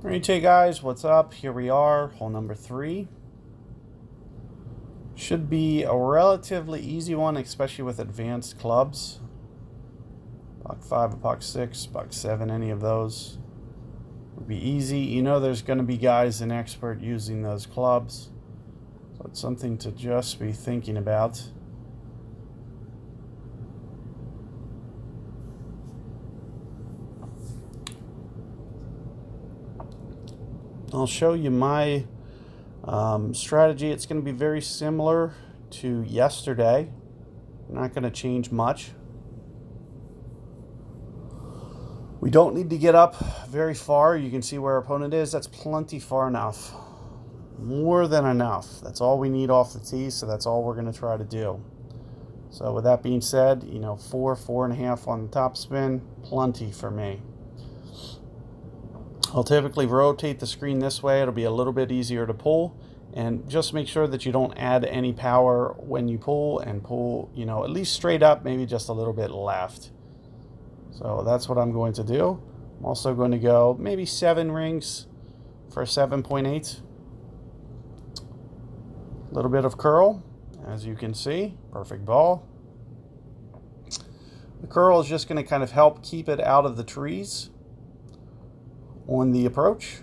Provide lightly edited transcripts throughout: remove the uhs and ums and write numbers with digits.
Alright, hey guys, what's up? Here we are, hole number 3. Should be a relatively easy one, especially with advanced clubs. Buck 5, buck 6, buck 7, any of those would be easy. You know there's going to be guys an expert using those clubs, so it's something to just be thinking about. I'll show you my strategy. It's going to be very similar to yesterday. I'm not going to change much. We don't need to get up very far. You can see where our opponent is. That's plenty far enough. More than enough. That's all we need off the tee, so that's all we're going to try to do. So with that being said, 4.5 on the top spin, plenty for me. I'll typically rotate the screen this way. It'll be a little bit easier to pull, and just make sure that you don't add any power when you pull, and pull, at least straight up, maybe just a little bit left. So that's what I'm going to do. I'm also going to go maybe 7 rings for 7.8. A little bit of curl, as you can see, perfect ball. The curl is just going to kind of help keep it out of the trees on the approach,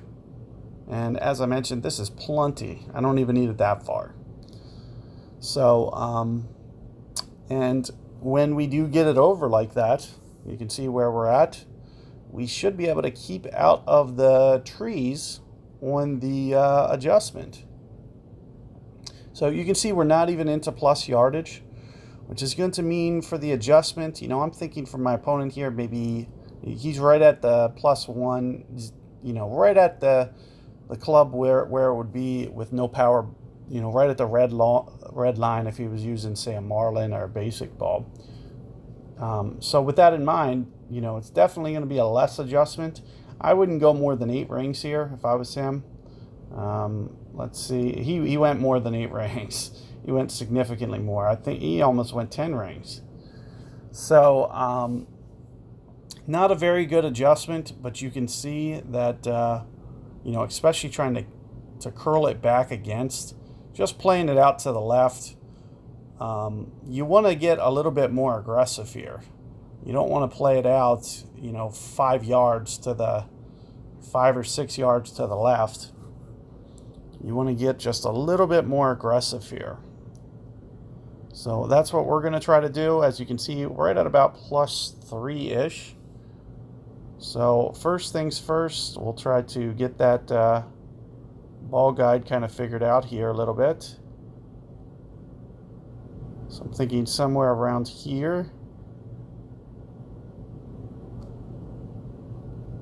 and as I mentioned, this is plenty. I don't even need it that far. So and when we do get it over like that, you can see where we're at. We should be able to keep out of the trees on the adjustment. So you can see we're not even into plus yardage, which is going to mean for the adjustment, I'm thinking for my opponent here, maybe he's right at the +1, right at the club where it would be with no power, right at the red line if he was using, say, a Marlin or a basic ball. So with that in mind, it's definitely going to be a less adjustment. I wouldn't go more than 8 rings here if I was him. Let's see. He went more than 8 rings. He went significantly more. I think he almost went 10 rings. So not a very good adjustment, but you can see that, especially trying to curl it back against, just playing it out to the left, you want to get a little bit more aggressive here. You don't want to play it out, 5 yards to the 5 or 6 yards to the left. You want to get just a little bit more aggressive here. So that's what we're going to try to do. As you can see, we're right at about +3-ish. So first things first, we'll try to get that ball guide kind of figured out here a little bit. So I'm thinking somewhere around here.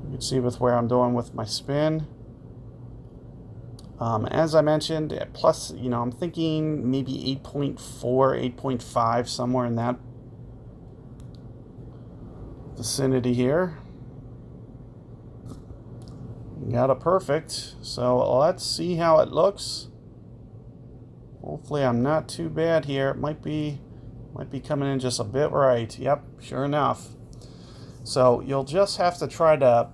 You can see with where I'm doing with my spin. As I mentioned, plus, I'm thinking maybe 8.4, 8.5, somewhere in that vicinity here. Got it perfect. So let's see how it looks. Hopefully I'm not too bad here. It might be coming in just a bit right. Yep, sure enough. So you'll just have to try to,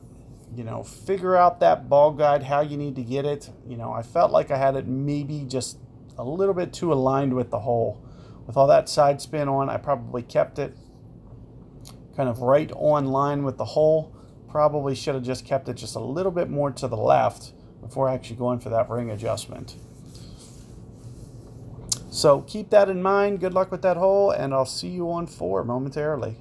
figure out that ball guide, how you need to get it. I felt like I had it maybe just a little bit too aligned with the hole. With all that side spin on, I probably kept it kind of right on line with the hole. Probably should have just kept it just a little bit more to the left before actually going for that ring adjustment. So keep that in mind. Good luck with that hole, and I'll see you on 4 momentarily.